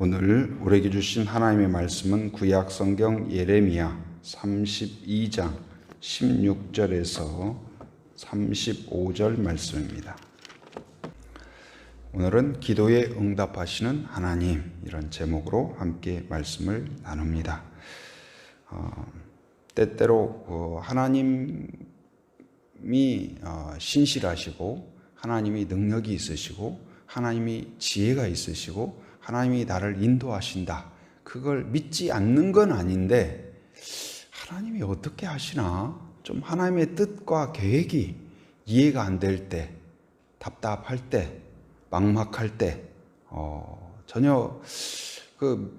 오늘 우리에게 주신 하나님의 말씀은 구약 성경 예레미야 32장 16절에서 35절 말씀입니다. 오늘은 기도에 응답하시는 하나님, 이런 제목으로 함께 말씀을 나눕니다. 때때로 하나님이 신실하시고 하나님이 능력이 있으시고 하나님이 지혜가 있으시고 하나님이 나를 인도하신다, 그걸 믿지 않는 건 아닌데 하나님이 어떻게 하시나, 좀 하나님의 뜻과 계획이 이해가 안 될 때, 답답할 때, 막막할 때, 전혀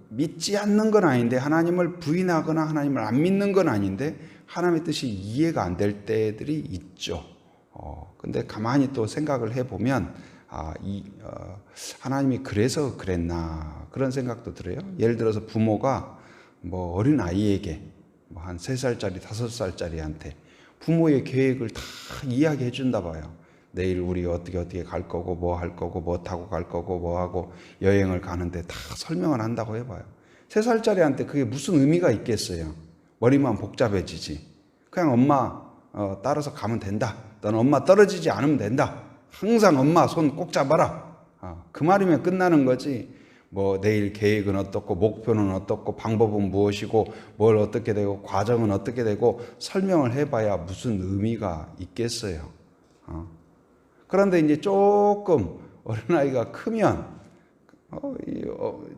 믿지 않는 건 아닌데, 하나님을 부인하거나 하나님을 안 믿는 건 아닌데 하나님의 뜻이 이해가 안 될 때들이 있죠. 근데 가만히 또 생각을 해보면 하나님이 그래서 그랬나, 그런 생각도 들어요. 예를 들어서 부모가 어린 아이에게 한 3살짜리, 5살짜리한테 부모의 계획을 다 이야기해 준다 봐요. 내일 우리 어떻게 갈 거고, 뭐 할 거고, 뭐 타고 갈 거고, 뭐 하고 여행을 가는데 다 설명을 한다고 해봐요. 3살짜리한테 그게 무슨 의미가 있겠어요? 머리만 복잡해지지. 그냥 엄마 따라서 가면 된다. 너는 엄마 떨어지지 않으면 된다. 항상 엄마 손 꼭 잡아라. 그 말이면 끝나는 거지. 내일 계획은 어떻고, 목표는 어떻고, 방법은 무엇이고, 뭘 어떻게 되고, 과정은 어떻게 되고, 설명을 해봐야 무슨 의미가 있겠어요. 그런데 이제 조금 어린아이가 크면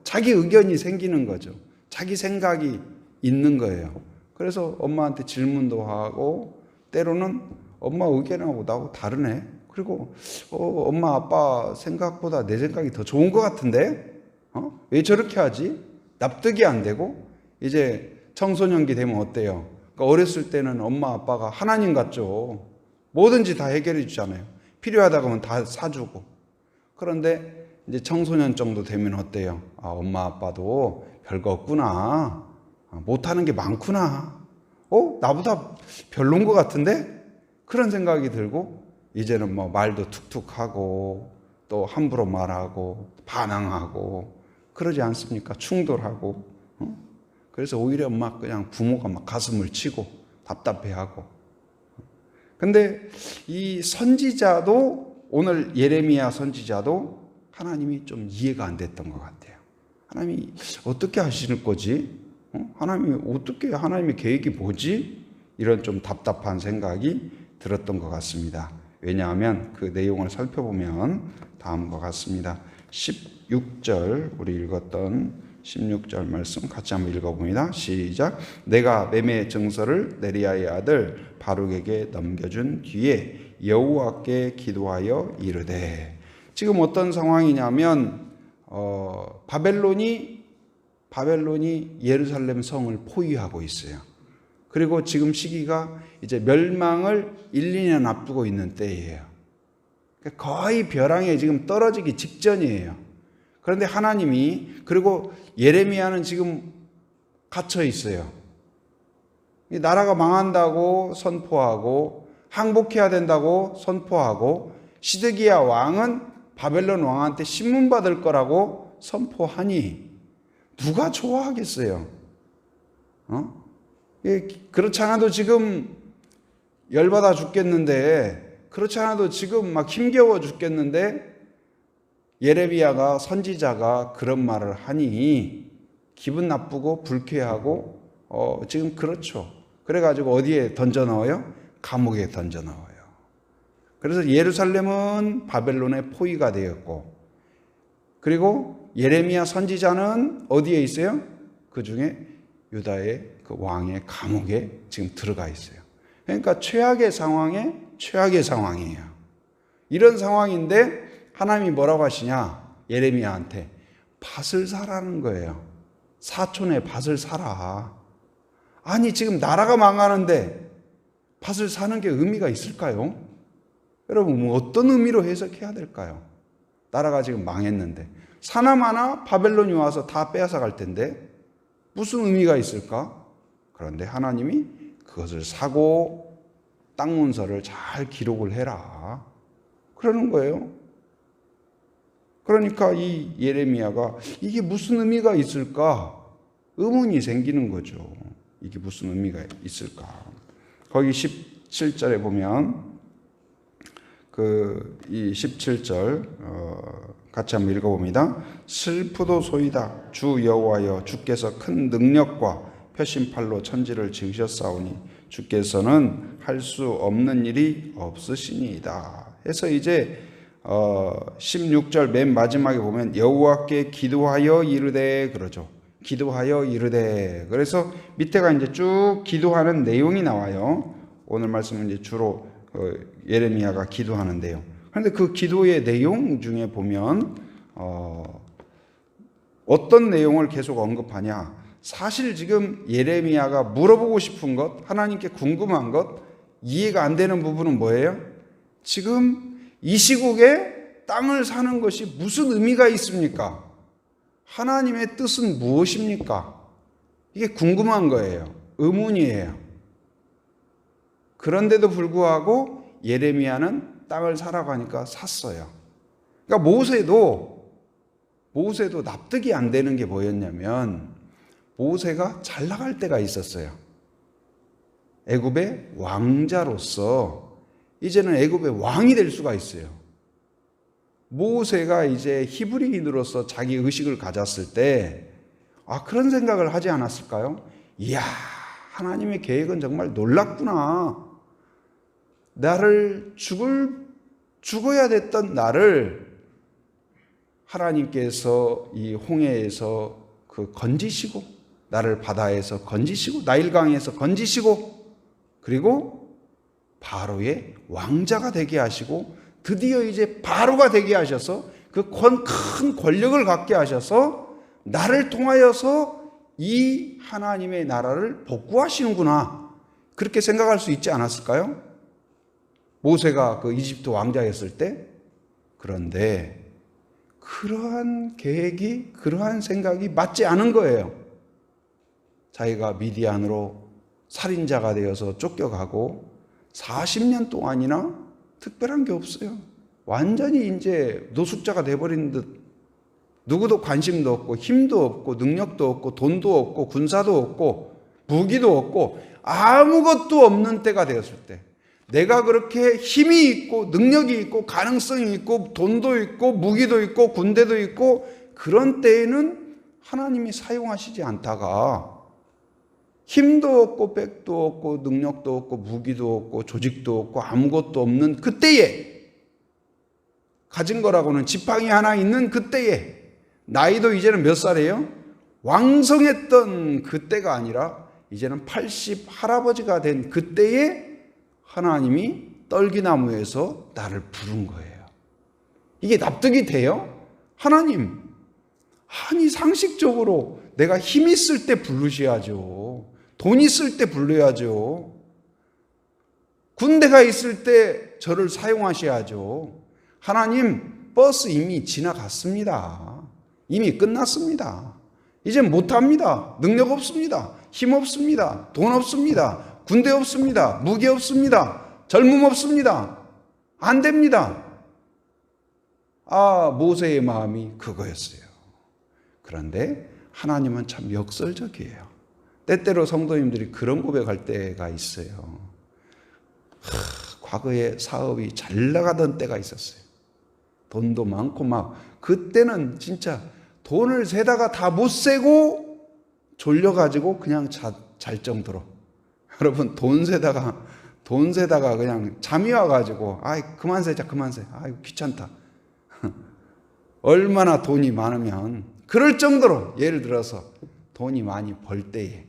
자기 의견이 생기는 거죠. 자기 생각이 있는 거예요. 그래서 엄마한테 질문도 하고, 때로는 엄마 의견하고 나하고 다르네. 그리고 엄마 아빠 생각보다 내 생각이 더 좋은 것 같은데 왜 저렇게 하지? 납득이 안 되고. 이제 청소년기 되면 어때요? 그러니까 어렸을 때는 엄마 아빠가 하나님 같죠. 뭐든지 다 해결해 주잖아요. 필요하다고 하면 다 사주고. 그런데 이제 청소년 정도 되면 어때요? 엄마 아빠도 별거 없구나, 못하는 게 많구나, 나보다 별론 것 같은데? 그런 생각이 들고, 이제는 말도 툭툭 하고, 또 함부로 말하고, 반항하고, 그러지 않습니까? 충돌하고. 그래서 오히려 그냥 부모가 가슴을 치고 답답해하고. 근데 이 선지자도, 오늘 예레미야 선지자도 하나님이 좀 이해가 안 됐던 것 같아요. 하나님이 어떻게 하시는 거지? 하나님의 계획이 뭐지? 이런 좀 답답한 생각이 들었던 것 같습니다. 왜냐하면 그 내용을 살펴보면 다음과 같습니다. 16절, 우리 읽었던 16절 말씀 같이 한번 읽어봅니다. 시작. 내가 매매 증서를 네리야의 아들 바룩에게 넘겨준 뒤에 여호와께 기도하여 이르되. 지금 어떤 상황이냐면 바벨론이 예루살렘 성을 포위하고 있어요. 그리고 지금 시기가 이제 멸망을 1, 2년 앞두고 있는 때예요. 거의 벼랑에 지금 떨어지기 직전이에요. 그런데 하나님이, 그리고 예레미야는 지금 갇혀 있어요. 나라가 망한다고 선포하고, 항복해야 된다고 선포하고, 시드기야 왕은 바벨론 왕한테 신문 받을 거라고 선포하니 누가 좋아하겠어요? 그렇지 않아도 지금 열받아 죽겠는데, 그렇지 않아도 지금 힘겨워 죽겠는데, 예레미야가, 선지자가 그런 말을 하니 기분 나쁘고 불쾌하고, 지금 그렇죠. 그래가지고 어디에 던져 넣어요? 감옥에 던져 넣어요. 그래서 예루살렘은 바벨론의 포위가 되었고, 그리고 예레미야 선지자는 어디에 있어요? 그 중에 유다의 그 왕의 감옥에 지금 들어가 있어요. 그러니까 최악의 상황이에요. 이런 상황인데 하나님이 뭐라고 하시냐? 예레미야한테 밭을 사라는 거예요. 사촌의 밭을 사라. 아니, 지금 나라가 망하는데 밭을 사는 게 의미가 있을까요? 여러분, 어떤 의미로 해석해야 될까요? 나라가 지금 망했는데 사나마나 바벨론이 와서 다 빼앗아 갈 텐데 무슨 의미가 있을까? 그런데 하나님이 그것을 사고 땅 문서를 잘 기록을 해라, 그러는 거예요. 그러니까 이 예레미야가 이게 무슨 의미가 있을까? 의문이 생기는 거죠. 이게 무슨 의미가 있을까? 거기 17절에 보면 이 17절 같이 한번 읽어봅니다. 슬프도소이다. 주 여호와여, 주께서 큰 능력과 표심팔로 천지를 지으셨사오니 주께서는 할 수 없는 일이 없으시니이다. 해서 이제 16절 맨 마지막에 보면 여호와께 기도하여 이르되 그러죠. 기도하여 이르되. 그래서 밑에가 이제 쭉 기도하는 내용이 나와요. 오늘 말씀은 이제 주로 예레미야가 기도하는데요. 그런데 그 기도의 내용 중에 보면 어떤 내용을 계속 언급하냐? 사실 지금 예레미야가 물어보고 싶은 것, 하나님께 궁금한 것, 이해가 안 되는 부분은 뭐예요? 지금 이 시국에 땅을 사는 것이 무슨 의미가 있습니까? 하나님의 뜻은 무엇입니까? 이게 궁금한 거예요. 의문이에요. 그런데도 불구하고 예레미야는 땅을 사라고 하니까 샀어요. 그러니까 모세도 납득이 안 되는 게 뭐였냐면 모세가 잘 나갈 때가 있었어요. 애굽의 왕자로서 이제는 애굽의 왕이 될 수가 있어요. 모세가 이제 히브리인으로서 자기 의식을 가졌을 때 그런 생각을 하지 않았을까요? 이야, 하나님의 계획은 정말 놀랍구나. 나를 죽어야 됐던 나를 하나님께서 이 홍해에서 건지시고, 나를 바다에서 건지시고, 나일강에서 건지시고, 그리고 바로의 왕자가 되게 하시고, 드디어 이제 바로가 되게 하셔서 그 큰 권력을 갖게 하셔서 나를 통하여서 이 하나님의 나라를 복구하시는구나. 그렇게 생각할 수 있지 않았을까요? 모세가 이집트 왕자였을 때. 그런데 그러한 계획이, 그러한 생각이 맞지 않은 거예요. 자기가 미디안으로 살인자가 되어서 쫓겨가고 40년 동안이나 특별한 게 없어요. 완전히 이제 노숙자가 돼버린 듯, 누구도 관심도 없고 힘도 없고 능력도 없고 돈도 없고 군사도 없고 무기도 없고 아무것도 없는 때가 되었을 때, 내가 그렇게 힘이 있고 능력이 있고 가능성이 있고 돈도 있고 무기도 있고 군대도 있고 그런 때에는 하나님이 사용하시지 않다가 힘도 없고 백도 없고 능력도 없고 무기도 없고 조직도 없고 아무것도 없는 그때에, 가진 거라고는 지팡이 하나 있는 그때에, 나이도 이제는 몇 살이에요? 왕성했던 그때가 아니라 이제는 80 할아버지가 된 그때에 하나님이 떨기나무에서 나를 부른 거예요. 이게 납득이 돼요? 하나님, 아니 상식적으로 내가 힘 있을 때 부르셔야죠. 돈 있을 때 불러야죠. 군대가 있을 때 저를 사용하셔야죠. 하나님, 버스 이미 지나갔습니다. 이미 끝났습니다. 이제 못합니다. 능력 없습니다. 힘 없습니다. 돈 없습니다. 군대 없습니다. 무기 없습니다. 젊음 없습니다. 안 됩니다. 모세의 마음이 그거였어요. 그런데 하나님은 참 역설적이에요. 때때로 성도님들이 그런 고백할 때가 있어요. 과거에 사업이 잘 나가던 때가 있었어요. 돈도 많고 그때는 진짜 돈을 세다가 다 못 세고 졸려가지고 그냥 잘 정도로. 여러분, 돈 세다가 그냥 잠이 와가지고 그만 세자. 귀찮다. 얼마나 돈이 많으면 그럴 정도로, 예를 들어서 돈이 많이 벌 때에,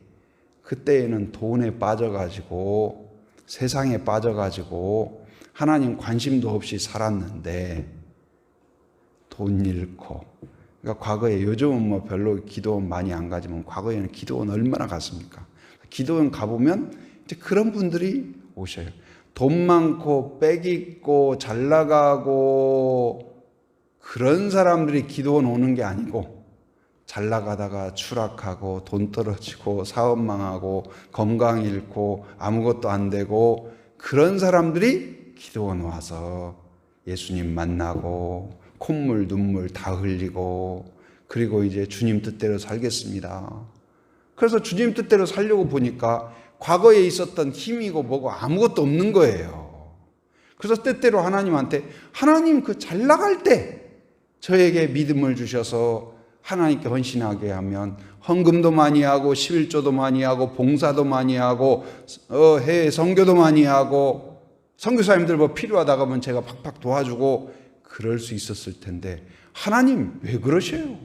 그때에는 돈에 빠져가지고 세상에 빠져가지고 하나님 관심도 없이 살았는데 돈 잃고, 그러니까 과거에, 요즘은 별로 기도원 많이 안 가지만 과거에는 기도원 얼마나 갔습니까? 기도원 가보면 이제 그런 분들이 오셔요. 돈 많고 빽 있고 잘 나가고 그런 사람들이 기도원 오는 게 아니고, 잘 나가다가 추락하고 돈 떨어지고 사업 망하고 건강 잃고 아무것도 안 되고 그런 사람들이 기도원 와서 예수님 만나고 콧물 눈물 다 흘리고 그리고 이제 주님 뜻대로 살겠습니다. 그래서 주님 뜻대로 살려고 보니까 과거에 있었던 힘이고 뭐고 아무것도 없는 거예요. 그래서 때때로 하나님한테 하나님 그 잘 나갈 때 저에게 믿음을 주셔서 하나님께 헌신하게 하면 헌금도 많이 하고 11조도 많이 하고 봉사도 많이 하고 해외 선교도 많이 하고 선교사님들 뭐 필요하다고 하면 제가 팍팍 도와주고 그럴 수 있었을 텐데 하나님 왜 그러셔요?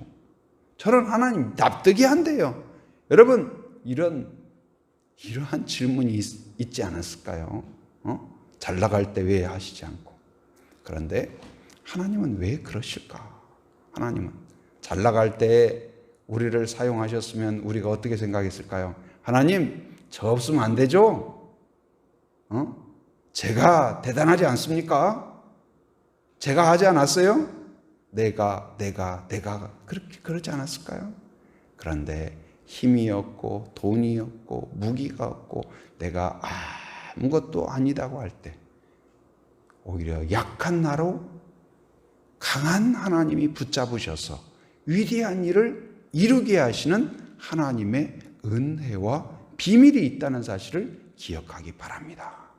저는 하나님 납득이 안 돼요. 여러분 이러한 질문이 있지 않았을까요? 잘 나갈 때 왜 하시지 않고. 그런데 하나님은 왜 그러실까? 하나님은 잘 나갈 때 우리를 사용하셨으면 우리가 어떻게 생각했을까요? 하나님 저 없으면 안 되죠? 제가 대단하지 않습니까? 제가 하지 않았어요? 내가 그렇게 그러지 않았을까요? 그런데 힘이 없고 돈이 없고 무기가 없고 내가 아무것도 아니다고 할 때 오히려 약한 나로 강한 하나님이 붙잡으셔서 위대한 일을 이루게 하시는 하나님의 은혜와 비밀이 있다는 사실을 기억하기 바랍니다.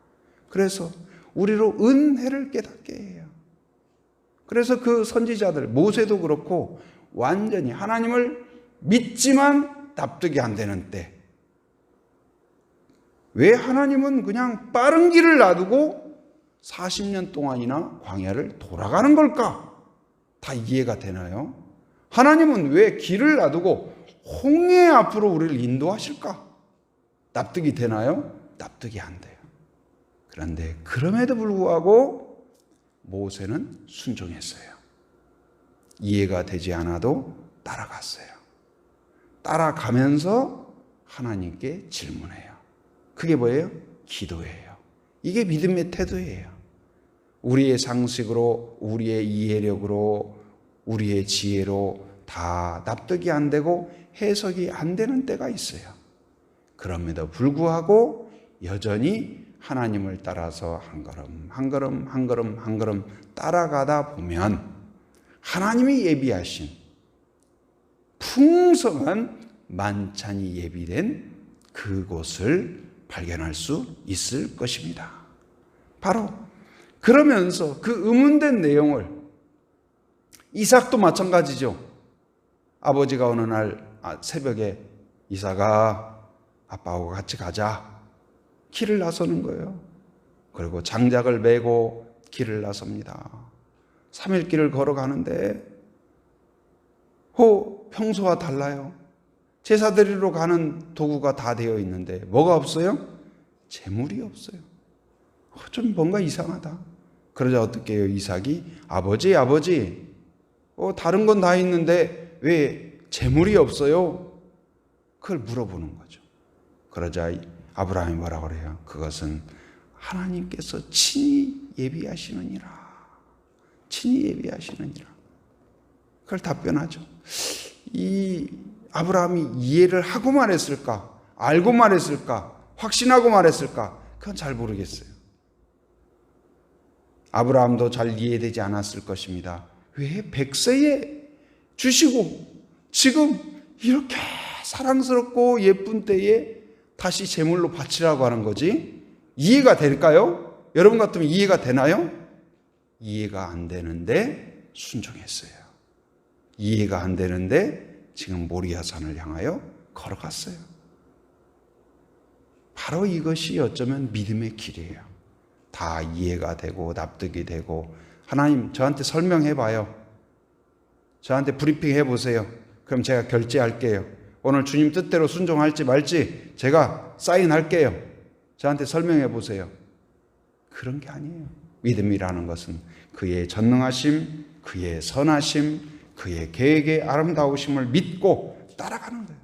그래서 우리로 은혜를 깨닫게 해요. 그래서 그 선지자들 모세도 그렇고 완전히 하나님을 믿지만 납득이 안 되는 때 왜 하나님은 그냥 빠른 길을 놔두고 40년 동안이나 광야를 돌아가는 걸까? 다 이해가 되나요? 하나님은 왜 길을 놔두고 홍해 앞으로 우리를 인도하실까? 납득이 되나요? 납득이 안 돼요. 그런데 그럼에도 불구하고 모세는 순종했어요. 이해가 되지 않아도 따라갔어요. 따라가면서 하나님께 질문해요. 그게 뭐예요? 기도예요. 이게 믿음의 태도예요. 우리의 상식으로, 우리의 이해력으로, 우리의 지혜로 다 납득이 안 되고 해석이 안 되는 때가 있어요. 그럼에도 불구하고 여전히 하나님을 따라서 한 걸음 따라가다 보면 하나님이 예비하신 풍성한 만찬이 예비된 그곳을 발견할 수 있을 것입니다. 바로 그러면서 그 의문된 내용을 이삭도 마찬가지죠. 아버지가 어느 날 새벽에 이삭아 아빠하고 같이 가자. 길을 나서는 거예요. 그리고 장작을 메고 길을 나섭니다. 3일 길을 걸어가는데 평소와 달라요. 제사 드리러 가는 도구가 다 되어 있는데 뭐가 없어요? 재물이 없어요. 좀 뭔가 이상하다. 그러자 어떻게 해요? 이삭이 아버지 다른 건 다 있는데 왜 재물이 없어요? 그걸 물어보는 거죠. 그러자 아브라함이 뭐라고 그래요? 그것은 하나님께서 친히 예비하시느니라. 친히 예비하시느니라. 그걸 답변하죠. 이 아브라함이 이해를 하고 말했을까? 알고 말했을까? 확신하고 말했을까? 그건 잘 모르겠어요. 아브라함도 잘 이해되지 않았을 것입니다. 왜 100세에 주시고 지금 이렇게 사랑스럽고 예쁜 때에 다시 제물로 바치라고 하는 거지? 이해가 될까요? 여러분 같으면 이해가 되나요? 이해가 안 되는데 순종했어요. 이해가 안 되는데 지금 모리아산을 향하여 걸어갔어요. 바로 이것이 어쩌면 믿음의 길이에요. 다 이해가 되고 납득이 되고 하나님 저한테 설명해 봐요. 저한테 브리핑 해보세요. 그럼 제가 결제할게요. 오늘 주님 뜻대로 순종할지 말지 제가 사인할게요. 저한테 설명해 보세요. 그런 게 아니에요. 믿음이라는 것은 그의 전능하심, 그의 선하심, 그의 계획의 아름다우심을 믿고 따라가는 거예요.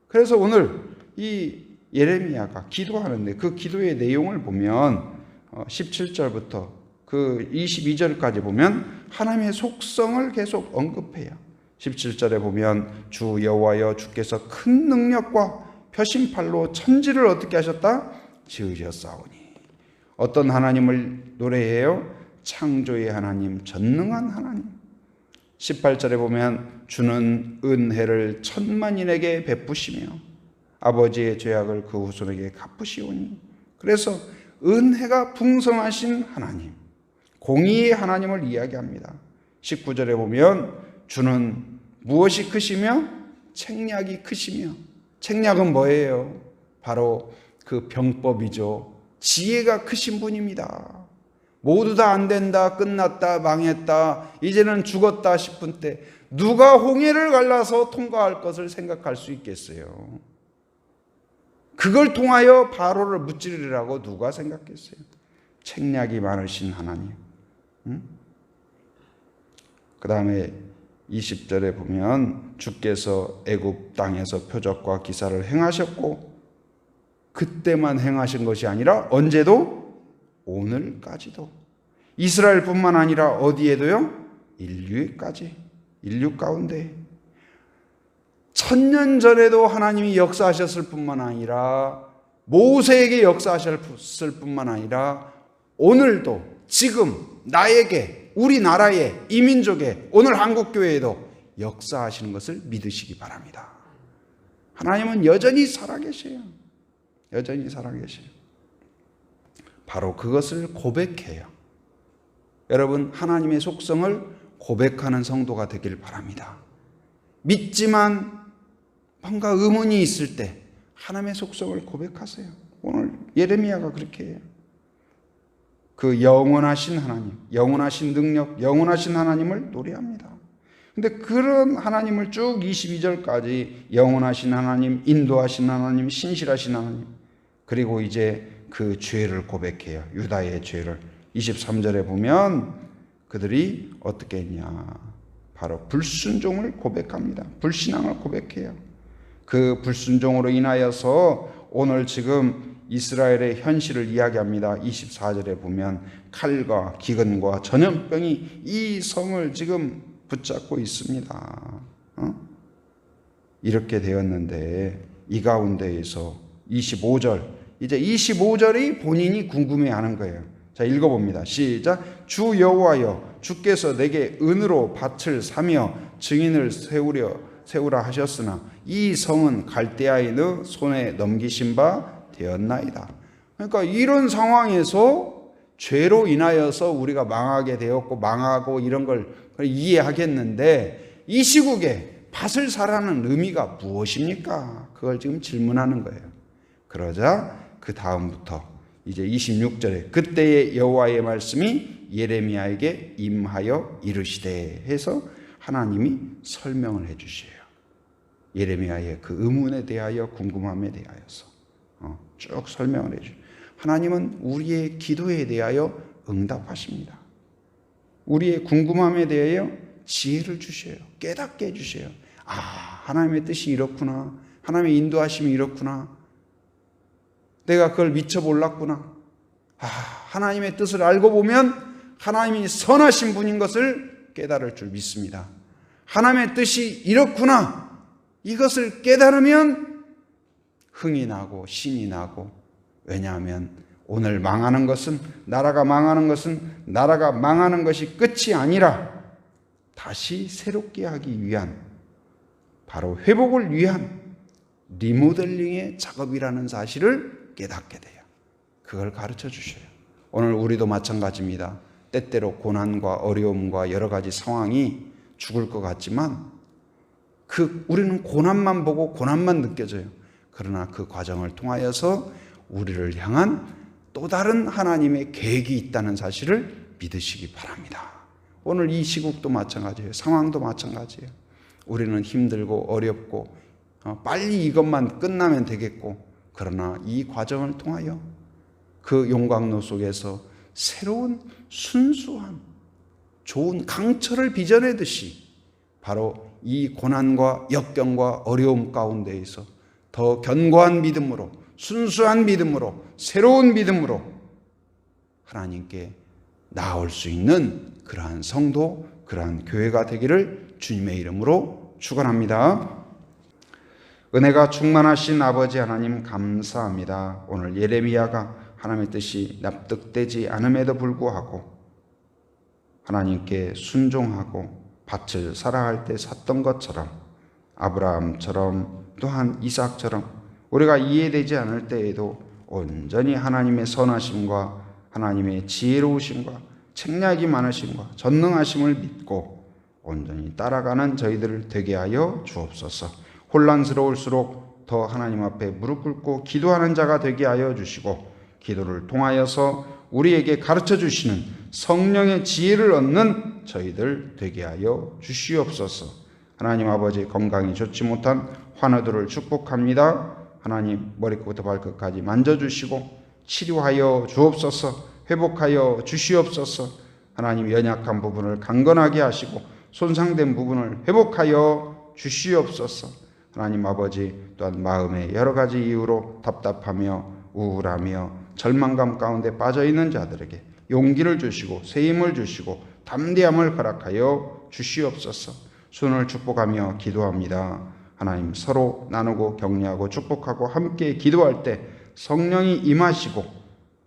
그래서 오늘 이 예레미야가 기도하는데 그 기도의 내용을 보면 17절부터 그 22절까지 보면 하나님의 속성을 계속 언급해요. 17절에 보면 주 여호와여 주께서 큰 능력과 표심팔로 천지를 어떻게 하셨다? 지으셨사오니. 어떤 하나님을 노래해요? 창조의 하나님, 전능한 하나님. 18절에 보면 주는 은혜를 천만인에게 베푸시며 아버지의 죄악을 그 후손에게 갚으시오니. 그래서 은혜가 풍성하신 하나님, 공의의 하나님을 이야기합니다. 19절에 보면 주는 무엇이 크시며 책략이 크시며. 책략은 뭐예요? 바로 그 병법이죠. 지혜가 크신 분입니다. 모두 다 안 된다, 끝났다, 망했다, 이제는 죽었다 싶은 때 누가 홍해를 갈라서 통과할 것을 생각할 수 있겠어요? 그걸 통하여 바로를 무찌르리라고 누가 생각했어요? 책략이 많으신 하나님. 그 다음에 20절에 보면 주께서 애굽 땅에서 표적과 기사를 행하셨고 그때만 행하신 것이 아니라 언제도? 오늘까지도. 이스라엘뿐만 아니라 어디에도요? 인류까지. 인류 가운데. 1000년 전에도 하나님이 역사하셨을 뿐만 아니라 모세에게 역사하셨을 뿐만 아니라 오늘도 지금 나에게, 우리나라에, 이민족에, 오늘 한국교회에도 역사하시는 것을 믿으시기 바랍니다. 하나님은 여전히 살아계세요. 여전히 살아계세요. 바로 그것을 고백해요. 여러분, 하나님의 속성을 고백하는 성도가 되길 바랍니다. 믿지만 뭔가 의문이 있을 때 하나님의 속성을 고백하세요. 오늘 예레미야가 그렇게 해요. 그 영원하신 하나님, 영원하신 능력, 영원하신 하나님을 노래합니다. 근데 그런 하나님을 쭉 22절까지 영원하신 하나님, 인도하신 하나님, 신실하신 하나님, 그리고 이제 그 죄를 고백해요. 유다의 죄를. 23절에 보면 그들이 어떻게 했냐. 바로 불순종을 고백합니다. 불신앙을 고백해요. 그 불순종으로 인하여서 오늘 지금 이스라엘의 현실을 이야기합니다. 24절에 보면 칼과 기근과 전염병이 이 성을 지금 붙잡고 있습니다. 이렇게 되었는데 이 가운데에서 25절, 이제 25절이 본인이 궁금해하는 거예요. 자, 읽어봅니다. 시작. 주 여호와여, 주께서 내게 은으로 밭을 사며 증인을 세우라 하셨으나 이 성은 갈대아인의 손에 넘기신 바 되었나이다. 그러니까 이런 상황에서 죄로 인하여서 우리가 망하게 되었고 망하고 이런 걸 이해하겠는데 이 시국에 밭을 사라는 의미가 무엇입니까? 그걸 지금 질문하는 거예요. 그러자 그 다음부터 이제 26절에 그때의 여호와의 말씀이 예레미야에게 임하여 이르시되 해서 하나님이 설명을 해 주셔요. 예레미야의 그 의문에 대하여, 궁금함에 대하여서 쭉 설명을 해 주셔요. 하나님은 우리의 기도에 대하여 응답하십니다. 우리의 궁금함에 대하여 지혜를 주셔요. 깨닫게 해 주셔요. 아, 하나님의 뜻이 이렇구나. 하나님의 인도하심이 이렇구나. 내가 그걸 미처 몰랐구나. 아, 하나님의 뜻을 알고 보면 하나님이 선하신 분인 것을 깨달을 줄 믿습니다. 하나님의 뜻이 이렇구나. 이것을 깨달으면 흥이 나고 신이 나고. 왜냐하면 오늘 망하는 것은, 나라가 망하는 것은 나라가 망하는 것이 끝이 아니라 다시 새롭게 하기 위한, 바로 회복을 위한 리모델링의 작업이라는 사실을 깨닫게 돼요. 그걸 가르쳐 주셔요. 오늘 우리도 마찬가지입니다. 때때로 고난과 어려움과 여러 가지 상황이 죽을 것 같지만 우리는 고난만 보고 고난만 느껴져요. 그러나 그 과정을 통하여서 우리를 향한 또 다른 하나님의 계획이 있다는 사실을 믿으시기 바랍니다. 오늘 이 시국도 마찬가지예요. 상황도 마찬가지예요. 우리는 힘들고 어렵고 빨리 이것만 끝나면 되겠고, 그러나 이 과정을 통하여 그 용광로 속에서 새로운 순수한 좋은 강철을 빚어내듯이 바로 이 고난과 역경과 어려움 가운데에서 더 견고한 믿음으로, 순수한 믿음으로, 새로운 믿음으로 하나님께 나아올 수 있는 그러한 성도, 그러한 교회가 되기를 주님의 이름으로 축원합니다. 은혜가 충만하신 아버지 하나님 감사합니다. 오늘 예레미야가 하나님의 뜻이 납득되지 않음에도 불구하고 하나님께 순종하고 밭을 사랑할 때 샀던 것처럼, 아브라함처럼 또한 이삭처럼 우리가 이해되지 않을 때에도 온전히 하나님의 선하심과 하나님의 지혜로우심과 책략이 많으심과 전능하심을 믿고 온전히 따라가는 저희들 되게 하여 주옵소서. 혼란스러울수록 더 하나님 앞에 무릎 꿇고 기도하는 자가 되게 하여 주시고, 기도를 통하여서 우리에게 가르쳐 주시는 성령의 지혜를 얻는 저희들 되게 하여 주시옵소서. 하나님 아버지, 건강이 좋지 못한 환우들을 축복합니다. 하나님, 머리끝부터 발끝까지 만져주시고 치료하여 주옵소서. 회복하여 주시옵소서. 하나님, 연약한 부분을 강건하게 하시고 손상된 부분을 회복하여 주시옵소서. 하나님 아버지, 또한 마음의 여러 가지 이유로 답답하며 우울하며 절망감 가운데 빠져있는 자들에게 용기를 주시고 새 힘을 주시고 담대함을 허락하여 주시옵소서. 순을 축복하며 기도합니다. 하나님, 서로 나누고 격려하고 축복하고 함께 기도할 때 성령이 임하시고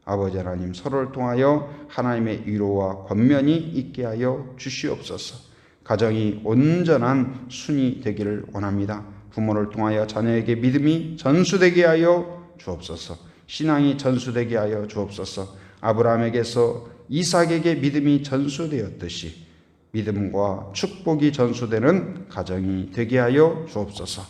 아버지 하나님, 서로를 통하여 하나님의 위로와 권면이 있게 하여 주시옵소서. 가정이 온전한 순이 되기를 원합니다. 부모를 통하여 자녀에게 믿음이 전수되게 하여 주옵소서. 신앙이 전수되게 하여 주옵소서. 아브라함에게서 이삭에게 믿음이 전수되었듯이 믿음과 축복이 전수되는 가정이 되게 하여 주옵소서.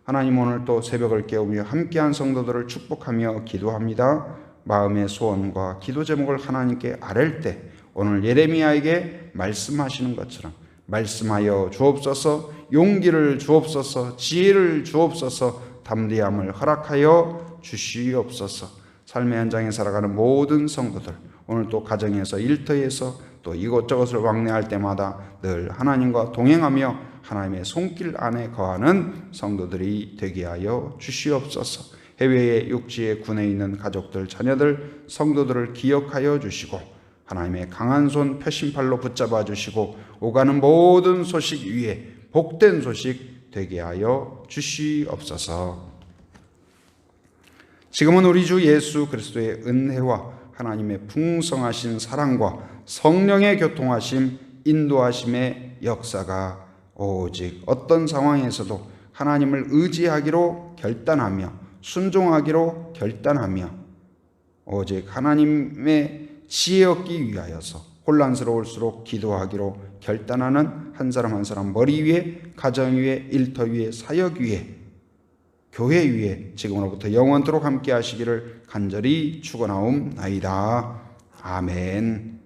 하나님, 오늘 또 새벽을 깨우며 함께한 성도들을 축복하며 기도합니다. 마음의 소원과 기도 제목을 하나님께 아랠 때 오늘 예레미야에게 말씀하시는 것처럼 말씀하여 주옵소서. 용기를 주옵소서. 지혜를 주옵소서. 담대함을 허락하여 주시옵소서. 삶의 현장에 살아가는 모든 성도들, 오늘 또 가정에서 일터에서 또 이곳저곳을 왕래할 때마다 늘 하나님과 동행하며 하나님의 손길 안에 거하는 성도들이 되게 하여 주시옵소서. 해외의 육지의 군에 있는 가족들, 자녀들, 성도들을 기억하여 주시고 하나님의 강한 손 표심팔로 붙잡아 주시고 오가는 모든 소식 위에 복된 소식 되게 하여 주시옵소서. 지금은 우리 주 예수 그리스도의 은혜와 하나님의 풍성하신 사랑과 성령의 교통하심, 인도하심의 역사가 오직 어떤 상황에서도 하나님을 의지하기로 결단하며 순종하기로 결단하며 오직 하나님의 지혜 얻기 위하여서 혼란스러울수록 기도하기로 결단하는 한 사람 한 사람 머리 위에, 가정 위에, 일터 위에, 사역 위에, 교회 위에 지금으로부터 영원토록 함께 하시기를 간절히 축원하옵나이다. 아멘.